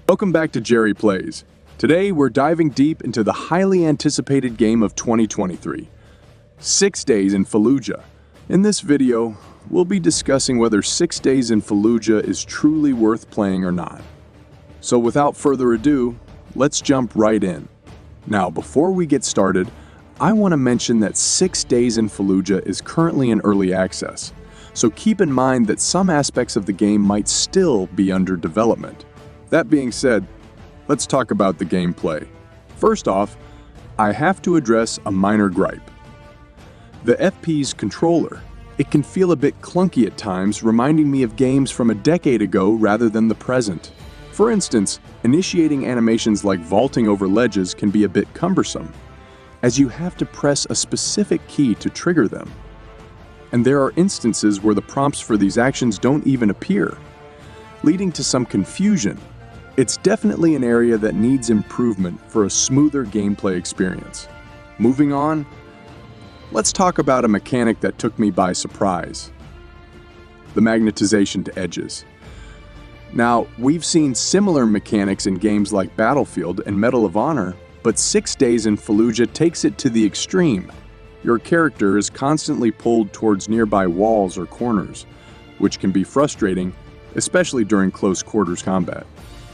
Welcome back to Jerry Plays. Today we're diving deep into the highly anticipated game of 2023, 6 Days in Fallujah. In this video, we'll be discussing whether 6 Days in Fallujah is truly worth playing or not. So without further ado, let's jump right in. Now, before we get started, I want to mention that 6 Days in Fallujah is currently in early access, so keep in mind that some aspects of the game might still be under development. That being said, let's talk about the gameplay. First off, I have to address a minor gripe. The FP's controller. It can feel a bit clunky at times, reminding me of games from a decade ago rather than the present. For instance, initiating animations like vaulting over ledges can be a bit cumbersome, as you have to press a specific key to trigger them. And there are instances where the prompts for these actions don't even appear, leading to some confusion. It's definitely an area that needs improvement for a smoother gameplay experience. Moving on, let's talk about a mechanic that took me by surprise: the magnetization to edges. Now, we've seen similar mechanics in games like Battlefield and Medal of Honor, but 6 Days in Fallujah takes it to the extreme. Your character is constantly pulled towards nearby walls or corners, which can be frustrating, especially during close quarters combat.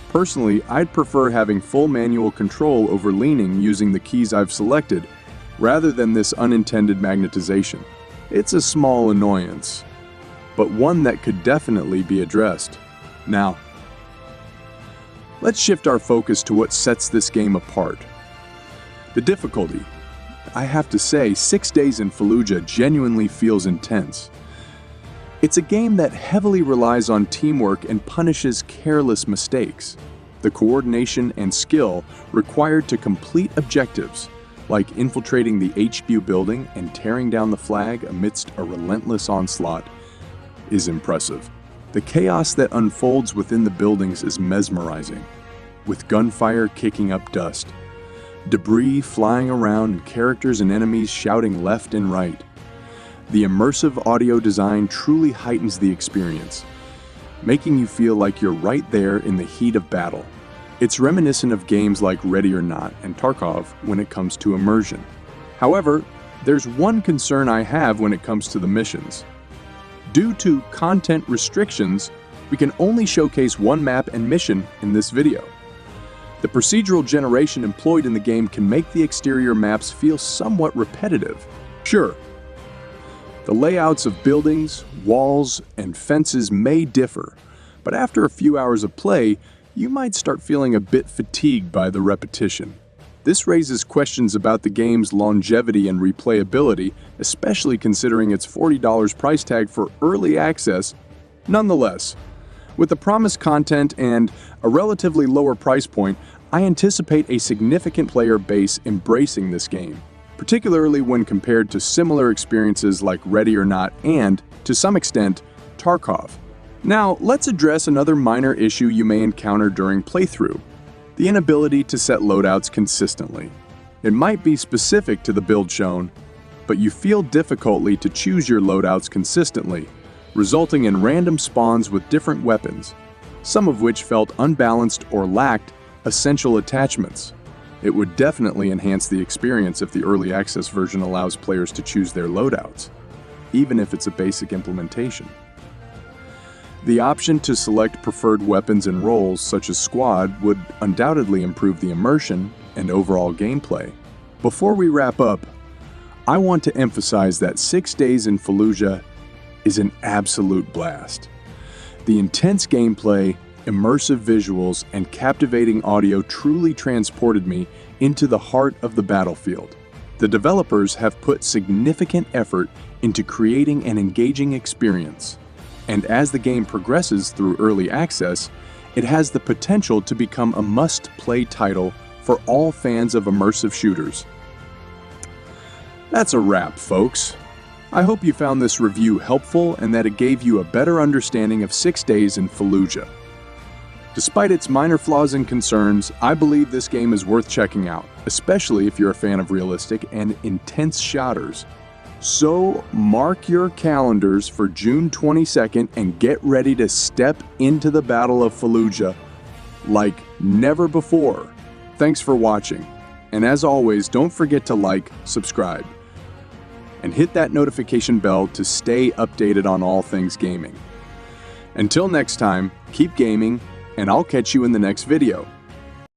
Personally, I'd prefer having full manual control over leaning using the keys I've selected, rather than this unintended magnetization. It's a small annoyance, but one that could definitely be addressed. Now, let's shift our focus to what sets this game apart. The difficulty. I have to say, 6 Days in Fallujah genuinely feels intense. It's a game that heavily relies on teamwork and punishes careless mistakes. The coordination and skill required to complete objectives, like infiltrating the HQ building and tearing down the flag amidst a relentless onslaught, is impressive. The chaos that unfolds within the buildings is mesmerizing, with gunfire kicking up dust, debris flying around, and characters and enemies shouting left and right. The immersive audio design truly heightens the experience, making you feel like you're right there in the heat of battle. It's reminiscent of games like Ready or Not and Tarkov when it comes to immersion. However, there's one concern I have when it comes to the missions. Due to content restrictions, we can only showcase one map and mission in this video. The procedural generation employed in the game can make the exterior maps feel somewhat repetitive. Sure, the layouts of buildings, walls, and fences may differ, but after a few hours of play, you might start feeling a bit fatigued by the repetition. This raises questions about the game's longevity and replayability, especially considering its $40 price tag for early access. Nonetheless, with the promised content and a relatively lower price point, I anticipate a significant player base embracing this game, particularly when compared to similar experiences like Ready or Not and, to some extent, Tarkov. Now, let's address another minor issue you may encounter during playthrough: the inability to set loadouts consistently. It might be specific to the build shown, but you feel difficulty to choose your loadouts consistently, resulting in random spawns with different weapons, some of which felt unbalanced or lacked essential attachments. It would definitely enhance the experience if the early access version allows players to choose their loadouts, even if it's a basic implementation. The option to select preferred weapons and roles, such as squad, would undoubtedly improve the immersion and overall gameplay. Before we wrap up, I want to emphasize that 6 Days in Fallujah is an absolute blast. The intense gameplay, immersive visuals, and captivating audio truly transported me into the heart of the battlefield. The developers have put significant effort into creating an engaging experience, and as the game progresses through early access, it has the potential to become a must-play title for all fans of immersive shooters. That's a wrap, folks. I hope you found this review helpful and that it gave you a better understanding of 6 Days in Fallujah. Despite its minor flaws and concerns, I believe this game is worth checking out, especially if you're a fan of realistic and intense shooters. So mark your calendars for June 22nd and get ready to step into the Battle of Fallujah like never before. Thanks for watching. And as always, don't forget to like, subscribe, and hit that notification bell to stay updated on all things gaming. Until next time, keep gaming, and I'll catch you in the next video.